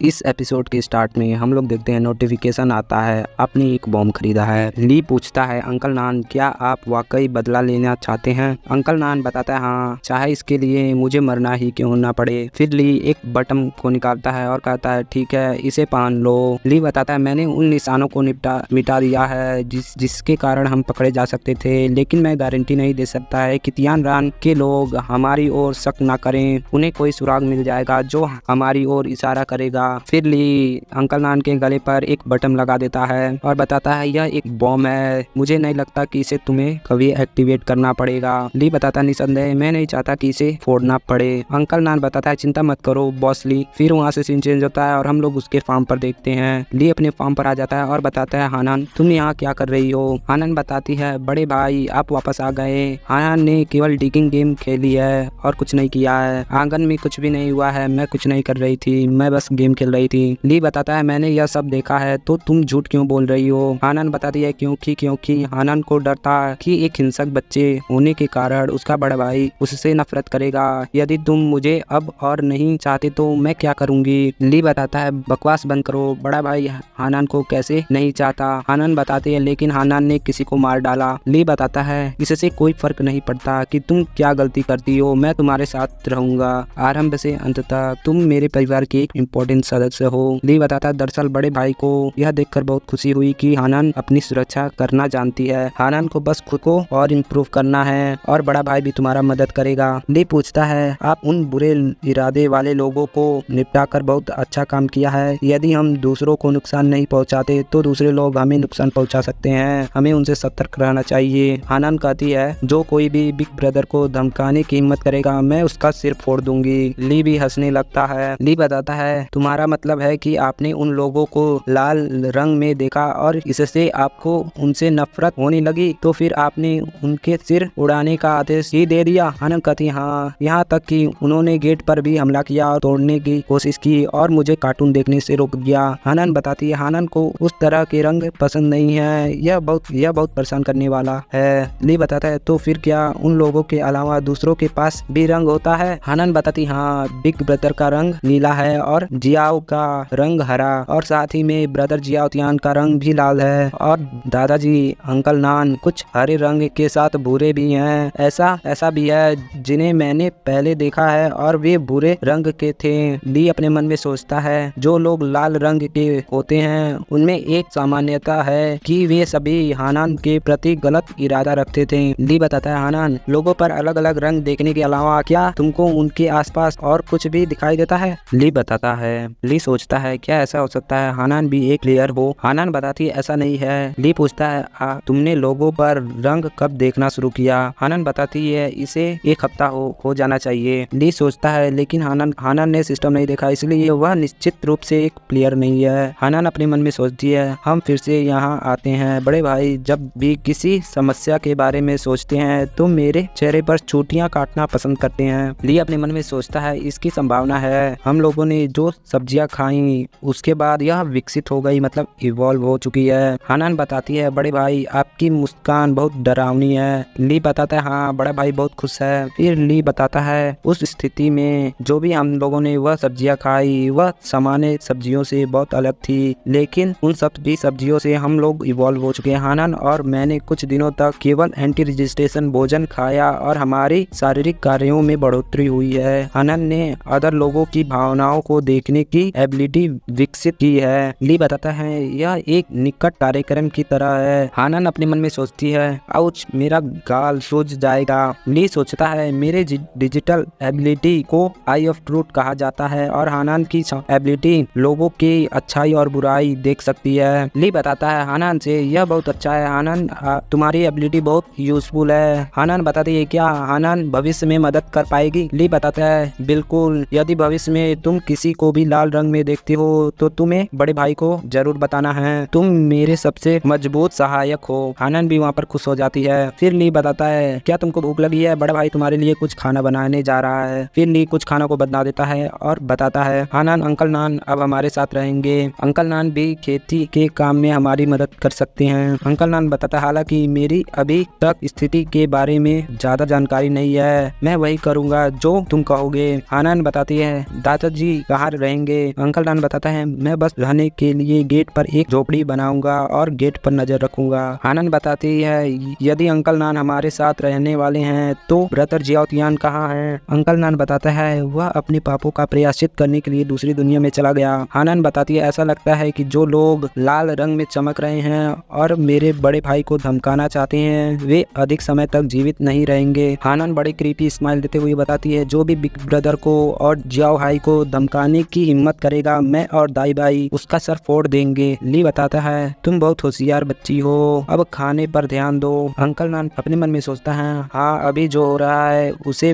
इस एपिसोड के स्टार्ट में हम लोग देखते हैं नोटिफिकेशन आता है, आपने एक बॉम्ब खरीदा है। ली पूछता है अंकल नान क्या आप वाकई बदला लेना चाहते हैं। अंकल नान बताता है हाँ, चाहे इसके लिए मुझे मरना ही क्यों ना पड़े। फिर ली एक बटन को निकालता है और कहता है ठीक है इसे पहन लो। ली बताता है मैंने उन निशानों को मिटा दिया है जिसके कारण हम पकड़े जा सकते थे, लेकिन मैं गारंटी नहीं दे सकता है कि तियानरान के लोग हमारी ओर शक ना करें। उन्हें कोई सुराग मिल जाएगा जो हमारी ओर इशारा करेगा। फिर ली अंकल नान के गले पर एक बटन लगा देता है और बताता है यह एक बॉम्ब है, मुझे नहीं लगता कि इसे तुम्हें कभी एक्टिवेट करना पड़ेगा। ली बताता निसंदेह मैं नहीं चाहता कि इसे फोड़ना पड़े। अंकल नान बताता है चिंता मत करो बॉस ली। फिर वहाँ से सीन चेंज होता है और हम लोग उसके फार्म पर देखते हैं। ली अपने फार्म पर आ जाता है और बताता है हानन तुम यहाँ क्या कर रही हो। हानन बताती है बड़े भाई आप वापस आ गए। हानन ने केवल डिगिंग गेम खेली है और कुछ नहीं किया है। आंगन में कुछ भी नहीं हुआ है, मैं कुछ नहीं कर रही थी, मैं बस गेम खेल रही थी। ली बताता है मैंने यह सब देखा है तो तुम झूठ क्यों बोल रही हो। हानन बताती है क्योंकि हानन को डर था कि एक हिंसक बच्चे होने के कारण उसका बड़ा भाई उससे नफरत करेगा। यदि तुम मुझे अब और नहीं चाहते तो मैं क्या करूंगी। ली बताता है बकवास बंद करो, बड़ा भाई हानन को कैसे नहीं चाहता। हानन बताती है लेकिन हानन ने किसी को मार डाला। ली बताता है इससे कोई फर्क नहीं पड़ता कि तुम क्या गलती करती हो, मैं तुम्हारे साथ रहूंगा आरंभ से अंत तक, तुम मेरे परिवार के एक इम्पोर्टेंट सदस्य हो। ली बताता दरअसल बड़े भाई को यह देखकर बहुत खुशी हुई कि हानन अपनी सुरक्षा करना जानती है। हानन को बस खुद को और इम्प्रूव करना है और बड़ा भाई भी तुम्हारा मदद करेगा। ली पूछता है आप उन बुरे इरादे वाले लोगों को निपटाकर बहुत अच्छा काम किया है। यदि हम दूसरों को नुकसान नहीं पहुंचाते तो दूसरे लोग हमें नुकसान पहुंचा सकते हैं, हमें उनसे सतर्क रहना चाहिए। हानन कहती है जो कोई भी बिग ब्रदर को धमकाने की हिम्मत करेगा मैं उसका सिर फोड़ दूंगी। ली भी हंसने लगता है। ली बताता है तुम्हारा मतलब है कि आपने उन लोगों को लाल रंग में देखा और इससे आपको उनसे नफरत होने लगी, तो फिर आपने उनके सिर उड़ाने का आदेश ही दे दिया। हानन कहती हाँ, यहाँ तक कि उन्होंने गेट पर भी हमला किया और तोड़ने की कोशिश की और मुझे कार्टून देखने से रोक दिया। हानन बताती है हानन को उस तरह के रंग पसंद नहीं है, यह बहुत परेशान करने वाला है। ली बताता है तो फिर क्या उन लोगों के अलावा दूसरों के पास भी रंग होता है। हानन बताती हाँ, बिग ब्रदर का रंग नीला है और जियाओ का रंग हरा और साथ ही में ब्रदर जियाओ तियान का रंग भी लाल है और दादाजी अंकल नान कुछ हरे रंग के साथ भूरे भी हैं। ऐसा भी है जिन्हें मैंने पहले देखा है और वे भूरे रंग के थे। ली अपने मन में सोचता है जो लोग लाल रंग के होते हैं उनमें एक सामान्यता है कि वे सभी हानन के प्रति गलत इरादा रखते थे। ली बताता है हानन लोगों पर अलग अलग रंग देखने के अलावा क्या तुमको उनके आसपास और कुछ भी दिखाई देता है। ली बताता है। ली सोचता है क्या ऐसा हो सकता है हानन भी एक प्लेयर हो। हानन बताती है ऐसा नहीं है। ली पूछता है तुमने लोगों पर रंग कब देखना शुरू किया। हानन बताती है इसे एक हफ्ता हो जाना चाहिए। ली सोचता है लेकिन हानन ने सिस्टम नहीं देखा इसलिए वह निश्चित रूप से एक प्लेयर नहीं है। हानन अपने मन में सोचती है हम फिर से यहाँ आते हैं बड़े भाई, जब भी किसी समस्या के बारे में सोचते हैं तो मेरे चेहरे पर चोटियाँ काटना पसंद करते हैं। ली अपने मन में सोचता है इसकी संभावना है, हम लोगों ने जो सब्जियां खाई उसके बाद यह विकसित हो गई, मतलब इवॉल्व हो चुकी है। हानन बताती है बड़े भाई आपकी मुस्कान बहुत डरावनी है। ली बताता है हाँ, बड़ा भाई बहुत खुश है। फिर ली बताता है उस स्थिति में जो भी हम लोगों ने वह सब्जियां खाई वह सामान्य सब्जियों से बहुत अलग थी, लेकिन उन सभी सब्जियों से हम लोग इवॉल्व हो चुके हैं। हानन और मैंने कुछ दिनों तक केवल एंटी रजिस्ट्रेशन भोजन खाया और हमारी शारीरिक कार्यों में बढ़ोतरी हुई है। हानन ने अदर लोगों की भावनाओं को देखने की एबिलिटी विकसित की है। ली बताता है यह एक निकट कार्यक्रम की तरह है। हानन अपने मन में सोचती है आउच मेरा गाल सूज जाएगा। ली सोचता है मेरे डिजिटल एबिलिटी को आई ऑफ ट्रूथ कहा जाता है और हानन की एबिलिटी लोगों की अच्छाई और बुराई देख सकती है। ली बताता है हानन से यह बहुत अच्छा है हानन, तुम्हारी एबिलिटी बहुत यूजफुल है। हानन बताती है क्या हानन भविष्य में मदद कर पाएगी। ली बताता है बिल्कुल, यदि भविष्य में तुम किसी को भी लाल रंग में देखते हो तो तुम्हें बड़े भाई को जरूर बताना है, तुम मेरे सबसे मजबूत सहायक हो। हानन भी वहाँ पर खुश हो जाती है। फिर ली बताता है क्या तुमको भूख लगी है, बड़ा भाई तुम्हारे लिए कुछ खाना बनाने जा रहा है। फिर ली कुछ खाना को बना देता है और बताता है हानन अंकल नान अब हमारे साथ रहेंगे, अंकल नान भी खेती के काम में हमारी मदद कर सकते हैं। अंकल नान बताता है हालांकि मेरी अभी तक स्थिति के बारे में ज्यादा जानकारी नहीं है, मैं वही करूँगा जो तुम कहोगे। हानन बताती है दादाजी कहाँ रहेंगे करेंगे। अंकल नान बताता है मैं बस रहने के लिए गेट पर एक झोपड़ी बनाऊंगा और गेट पर नजर रखूंगा। हानन बताती है यदि अंकल नान हमारे साथ रहने वाले हैं तो ब्रदर जियाओ तियान कहाँ है? अंकल नान बताता है वह अपने पापों का प्रायश्चित करने के लिए दूसरी दुनिया में चला गया। हानन बताती है ऐसा लगता है कि जो लोग लाल रंग में चमक रहे हैं और मेरे बड़े भाई को धमकाना चाहते हैं वे अधिक समय तक जीवित नहीं रहेंगे। हानन बड़ी क्रीपी स्माइल देते हुए बताती है जो भी बिग ब्रदर को और जियाओ हाई को धमकाने की हिम्मत करेगा मैं और दाई भाई उसका सर फोड़ देंगे। ली बताता है तुम बहुत होशियार बच्ची हो, अब खाने पर ध्यान दो। अंकल नान अपने मन में सोचता है हाँ अभी जो हो रहा है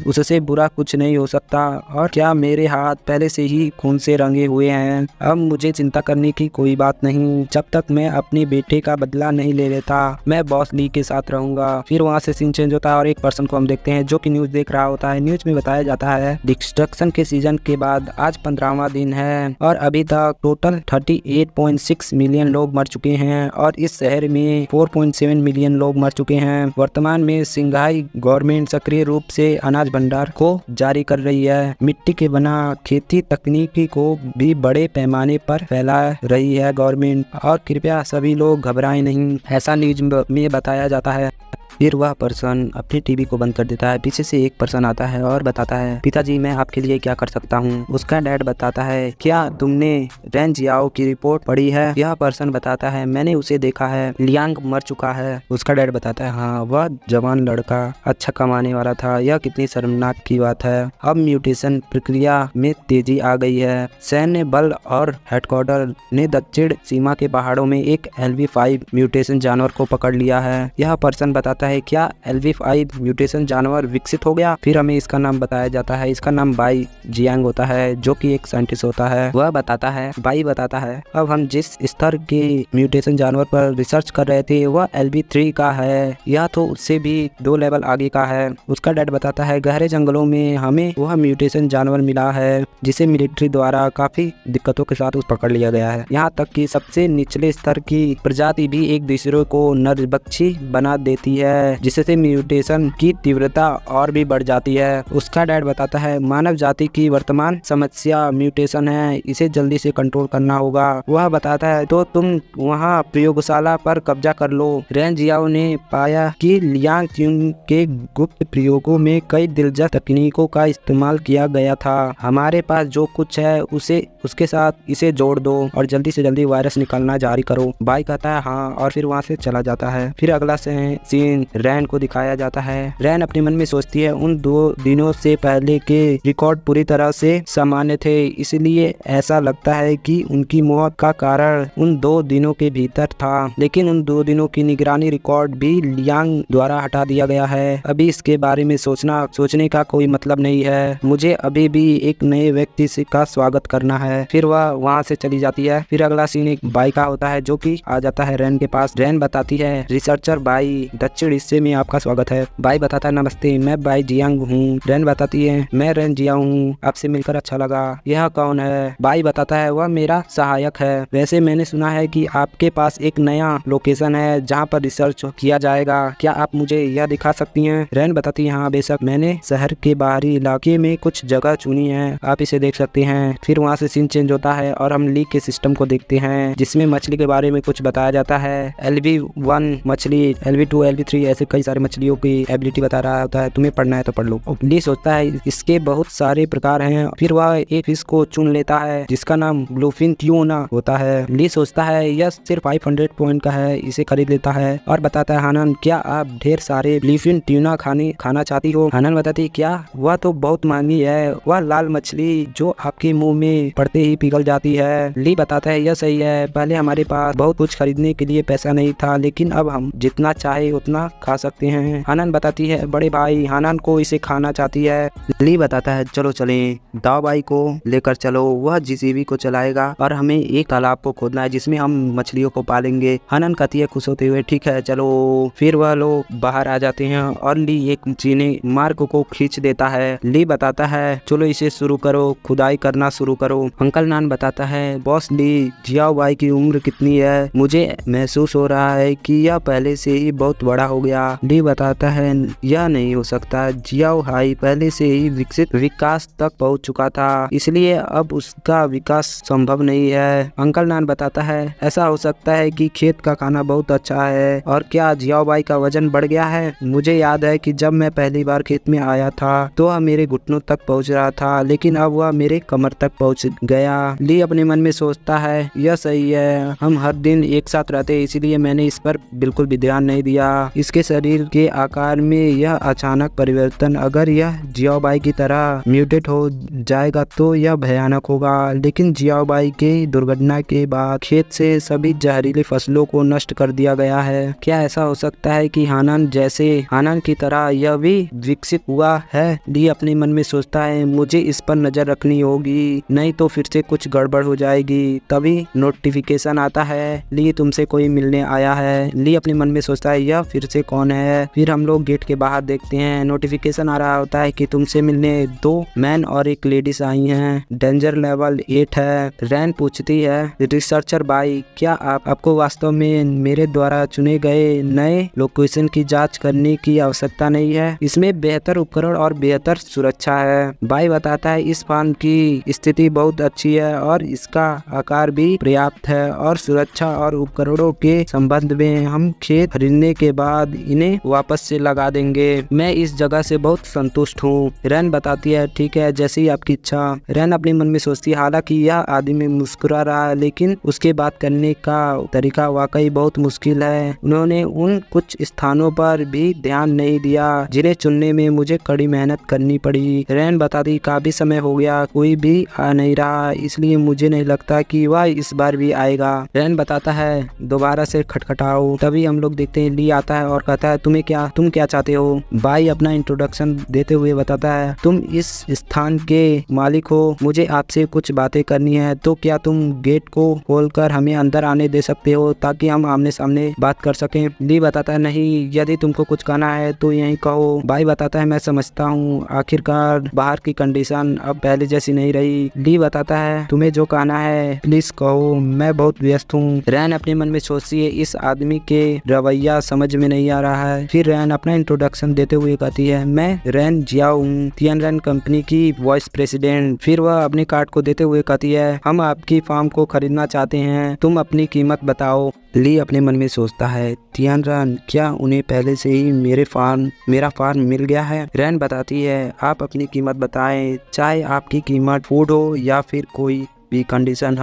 उससे बुरा कुछ नहीं हो सकता और क्या मेरे हाथ पहले से ही खून से रंगे हुए हैं। अब मुझे चिंता करने की कोई बात नहीं, जब तक मैं अपने बेटे का बदला नहीं ले लेता मैं बॉस ली के साथ रहूंगा। फिर वहाँ से सीन चेंज होता है और एक पर्सन को हम देखते हैं जो कि न्यूज देख रहा होता है। न्यूज में बताया जाता है डिस्ट्रक्शन के सीजन के बाद आज 15वां दिन है और अभी तक टोटल 38.6 मिलियन लोग मर चुके हैं और इस शहर में 4.7 मिलियन लोग मर चुके हैं। वर्तमान में सिंघाई गवर्नमेंट सक्रिय रूप से अनाज भंडार को जारी कर रही है। मिट्टी के बना खेती तकनीकी को भी बड़े पैमाने पर फैला रही है गवर्नमेंट और कृपया सभी लोग घबराएं नहीं, ऐसा न्यूज में बताया जाता है। फिर वह पर्सन अपनी टीवी को बंद कर देता है। पीछे से एक पर्सन आता है और बताता है पिताजी मैं आपके लिए क्या कर सकता हूँ। उसका डैड बताता है क्या तुमने रेन जियाओ की रिपोर्ट पढ़ी है? यह पर्सन बताता है मैंने उसे देखा है, लियांग मर चुका है। उसका डैड बताता है हाँ वह जवान लड़का अच्छा कमाने वाला था, यह कितनी शर्मनाक की बात है। अब म्यूटेशन प्रक्रिया में तेजी आ गई है। सैन्य बल और हेडक्वार्टर ने दक्षिण सीमा के पहाड़ों में एक LV5 म्यूटेशन जानवर को पकड़ लिया है। यह पर्सन बताता है क्या LV5 म्यूटेशन जानवर विकसित हो गया? फिर हमें इसका नाम बताया जाता है, इसका नाम बाई जियांग होता है जो कि एक साइंटिस्ट होता है। वह बताता है बाई बताता है अब हम जिस स्तर के म्यूटेशन जानवर पर रिसर्च कर रहे थे वह LV3 का है, यह तो उससे भी 2 लेवल आगे का है। उसका डैड बताता है गहरे जंगलों में हमें वह म्यूटेशन जानवर मिला है जिसे मिलिट्री द्वारा काफी दिक्कतों के साथ पकड़ लिया गया है। यहाँ तक कि सबसे निचले स्तर की प्रजाति भी एक दूसरे को नरभक्षी बना देती है जिससे म्यूटेशन की तीव्रता और भी बढ़ जाती है। उसका डैड बताता है मानव जाति की वर्तमान समस्या म्यूटेशन है, इसे जल्दी से कंट्रोल करना होगा। वह बताता है तो तुम वहाँ प्रयोगशाला पर कब्जा कर लो। रेन जियाओ ने पाया कि लियांग त्युंग के गुप्त प्रयोगों में कई दिलचस्प तकनीकों का इस्तेमाल किया गया था। हमारे पास जो कुछ है उसके साथ इसे जोड़ दो और जल्दी से जल्दी वायरस निकालना जारी करो। बाई कहता है हाँ और फिर वहाँ से चला जाता है। फिर अगला सीन रैन को दिखाया जाता है। रैन अपने मन में सोचती है उन 2 दिनों से पहले के रिकॉर्ड पूरी तरह से सामान्य थे, इसलिए ऐसा लगता है कि उनकी मौत का कारण उन 2 दिनों के भीतर था, लेकिन उन 2 दिनों की निगरानी रिकॉर्ड भी लियांग द्वारा हटा दिया गया है। अभी इसके बारे में सोचने का कोई मतलब नहीं है, मुझे अभी भी एक नए व्यक्ति का स्वागत करना है। फिर वह वहाँ से चली जाती है। फिर अगला सीन एक बाई का होता है जो कि आ जाता है रैन के पास। रैन बताती है रिसर्चर बाई दक्षिण हिस्से में आपका स्वागत है। बाई बताता है नमस्ते मैं बाई जियांग हूँ। रैन बताती है मैं रैन जियांग हूँ, आपसे मिलकर अच्छा लगा। यह कौन है? बाई बताता है वह मेरा सहायक है। वैसे मैंने सुना है कि आपके पास एक नया लोकेशन है जहाँ पर रिसर्च किया जाएगा, क्या आप मुझे यह दिखा सकती हैं? रैन बताती है हाँ बेशक, मैंने शहर के बाहरी इलाके में कुछ जगह चुनी है, आप इसे देख सकते हैं। फिर वहाँ से सीन चेंज होता है और हम लीग के सिस्टम को देखते हैं जिसमें मछली के बारे में कुछ बताया जाता है। LV1 मछली, LV2, LV3 ऐसे कई सारे मछलियों की एबिलिटी बता रहा होता है, तुम्हें पढ़ना है तो पढ़ लो। ली सोचता है इसके बहुत सारे प्रकार हैं। फिर वह एक फिश को चुन लेता है जिसका नाम ब्लूफिन ट्यूना होता है। ली सोचता है यह सिर्फ 500 पॉइंट का है, इसे खरीद लेता है और बताता है हानन क्या आप ढेर सारे ब्लूफिन ट्यूना खाना चाहती हो? हानन बताती है क्या वह तो बहुत महंगी है, वह लाल मछली जो आपके मुंह में पड़ते ही पिघल जाती है। ली बताता है यह सही है, पहले हमारे पास बहुत कुछ खरीदने के लिए पैसा नहीं था, लेकिन अब हम जितना चाहे उतना खा सकते हैं। हानन बताती है बड़े भाई हानन को इसे खाना चाहती है। ली बताता है चलो चलें, दाओ भाई को लेकर चलो, वह JCB को चलाएगा और हमें एक तालाब को खोदना है जिसमें हम मछलियों को पालेंगे। हानन कहती है खुश होते हुए ठीक है चलो। फिर वह लोग बाहर आ जाते हैं और ली एक चीनी मार्ग को खींच देता है। ली बताता है चलो इसे शुरू करो, खुदाई करना शुरू करो। अंकल नान बताता है बॉस ली जियाओ भाई की उम्र कितनी है? मुझे महसूस हो रहा है कि यह पहले से ही बहुत बड़ा हो गया। ली बताता है यह नहीं हो सकता, जियाओ हाई पहले से ही विकास तक पहुंच चुका था, इसलिए अब अब उसका विकास संभव नहीं है। अंकल नान बताता है ऐसा हो सकता है कि खेत का खाना बहुत अच्छा है। और क्या जियाओ बाई का वजन बढ़ गया है? मुझे याद है कि जब मैं पहली बार खेत में आया था तो वह मेरे घुटनों तक पहुंच रहा था, लेकिन अब वह मेरे कमर तक पहुंच गया। ली अपने मन में सोचता है यह सही है, हम हर दिन एक साथ रहते इसीलिए मैंने इस पर बिल्कुल भी ध्यान नहीं दिया। इसके शरीर के आकार में यह अचानक परिवर्तन, अगर यह जियाओ बाई की तरह म्यूटेट हो जाएगा तो यह भयानक होगा। लेकिन जियाओ बाई के दुर्घटना के बाद खेत से सभी जहरीली फसलों को नष्ट कर दिया गया है। क्या ऐसा हो सकता है कि हानान जैसे हानान की तरह यह भी विकसित हुआ है? ली अपने मन में सोचता है मुझे इस पर नजर रखनी होगी, नहीं तो फिर से कुछ गड़बड़ हो जाएगी। तभी नोटिफिकेशन आता है, ली तुमसे कोई मिलने आया है। ली अपने मन में सोचता है यह फिर से कौन है। फिर हम लोग गेट के बाहर देखते हैं, नोटिफिकेशन आ रहा होता है कि तुमसे मिलने 2 मैन और एक लेडीज आई हैं, डेंजर लेवल 8 है। रैन पूछती है रिसर्चर बाई क्या आपको वास्तव में मेरे द्वारा चुने गए नए लोकेशन की जांच करने की आवश्यकता नहीं है? इसमें बेहतर उपकरण और बेहतर सुरक्षा है। बाई बताता है इस फार्म की स्थिति बहुत अच्छी है और इसका आकार भी पर्याप्त है और सुरक्षा और उपकरणों के संबंध में हम खेत खरीदने के बाद इन्हें वापस से लगा देंगे। मैं इस जगह से बहुत संतुष्ट हूँ। रैन बताती है ठीक है जैसी आपकी इच्छा। रैन अपने मन में सोचती है हालांकि यह आदमी मुस्कुरा रहा है लेकिन उसके बात करने का तरीका वाकई बहुत मुश्किल है। उन्होंने उन कुछ स्थानों पर भी ध्यान नहीं दिया जिन्हें चुनने में मुझे कड़ी मेहनत करनी पड़ी। रैन बताती काफी समय हो गया कोई भी आ नहीं रहा, इसलिए मुझे नहीं लगता कि वह इस बार भी आएगा। रैन बताता है दोबारा से खटखटाओ। तभी हम लोग देखते हैं ली आता है और कहता है तुम क्या चाहते हो? बाई अपना इंट्रोडक्शन देते हुए बताता है तुम इस स्थान के मालिक हो, मुझे आपसे कुछ बातें करनी है, तो क्या तुम गेट को खोलकर हमें अंदर आने दे सकते हो ताकि हम आमने सामने बात कर सकें? ली बताता है नहीं, यदि तुमको कुछ कहना है तो यही कहो। बाई बताता है मैं समझता हूँ, आखिरकार बाहर की कंडीशन अब पहले जैसी नहीं रही। ली बताता है तुम्हें जो कहना है प्लीज कहो, मैं बहुत व्यस्त हूँ। रैन अपने मन में सोचती है इस आदमी के रवैया समझ में नहीं आ रहा है। फिर रैन अपना इंट्रोडक्शन देते हुए कहती है मैं रैन जियाओ हूँ, तियानरेन कंपनी की वाइस प्रेसिडेंट। फिर वह अपने कार्ड को देते हुए कहती है हम आपकी फार्म को खरीदना चाहते हैं, तुम अपनी कीमत बताओ। ली अपने मन में सोचता है तियानरेन क्या उन्हें पहले से ही मेरा फार्म मिल गया है? रैन बताती है आप अपनी कीमत बताएं, चाहे आपकी कीमत फूड हो या फिर कोई भी कंडीशन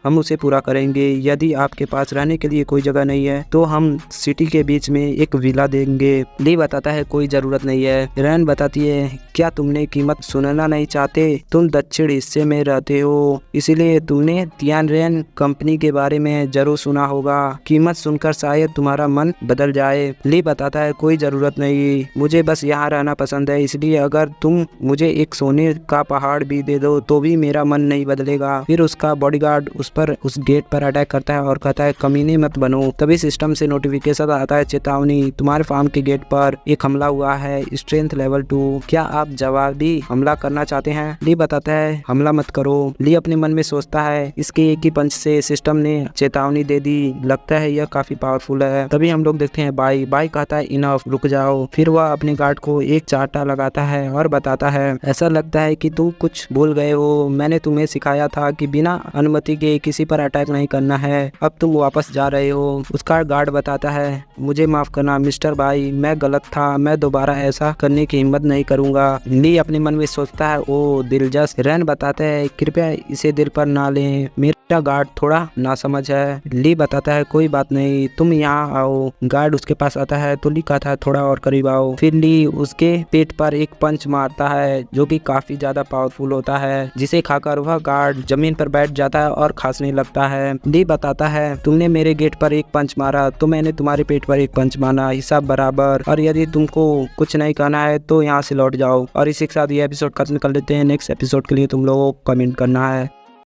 हम उसे पूरा करेंगे। यदि आपके पास रहने के लिए कोई जगह नहीं है तो हम सिटी के बीच में एक विला देंगे। ली बताता है कोई जरूरत नहीं है। रैन बताती है क्या तुमने कीमत सुनना नहीं चाहते? तुम दक्षिण हिस्से में रहते हो इसीलिए तुमने तियानरेन कंपनी के बारे में जरूर सुना होगा, कीमत सुनकर शायद तुम्हारा मन बदल जाए। ली बताता है कोई जरूरत नहीं, मुझे बस यहाँ रहना पसंद है, इसलिए अगर तुम मुझे एक सोने का पहाड़ भी दे दो तो भी मेरा मन नहीं बदलेगा। फिर उसका बॉडीगार्ड उस गेट पर अटैक करता है और कहता है कमीने मत बनो। तभी सिस्टम से नोटिफिकेशन आता है चेतावनी तुम्हारे फार्म के गेट पर एक हमला हुआ है, स्ट्रेंथ लेवल 2, क्या आप जवाबी हमला करना चाहते हैं? ली बताता है हमला मत करो। ली अपने मन में सोचता है इसके एक ही पंच से सिस्टम ने चेतावनी दे दी, लगता है यह काफी पावरफुल है। तभी हम लोग देखते हैं बाई कहता है इनफ, रुक जाओ। फिर वह अपने गार्ड को एक चाटा लगाता है और बताता है ऐसा लगता है कि तुम कुछ भूल गए हो, मैंने तुम्हें सिखाया था कि बिना अनुमति के किसी पर अटैक नहीं करना है, अब तुम वापस जा रहे हो। उसका गार्ड बताता है मुझे माफ करना मिस्टर बाई, मैं गलत था, मैं दोबारा ऐसा करने की हिम्मत नहीं करूंगा। ली अपने मन में सोचता है ओ दिलचस्प। रैन बताते हैं कृपया इसे दिल पर ना लें, मेरा गार्ड थोड़ा नासमझ है। ली बताता है कोई बात नहीं, तुम यहाँ आओ। गार्ड उसके पास आता है तो ली कहता है थोड़ा और करीब आओ। फिर ली उसके पेट पर एक पंच मारता है जो कि काफी ज्यादा पावरफुल होता है, जिसे खाकर वह गार्ड जमीन पर बैठ जाता है और खांसने लगता है। ली बताता है तुमने मेरे गेट पर एक पंच मारा तो मैंने तुम्हारे पेट पर एक पंच मारा, हिसाब बराबर, और यदि तुमको कुछ नहीं कहना है तो यहाँ से लौट जाओ। और इसी के साथ ये एपिसोड खत्म कर लेते हैं। नेक्स्ट एपिसोड के लिए तुम लोगों को कमेंट करना है।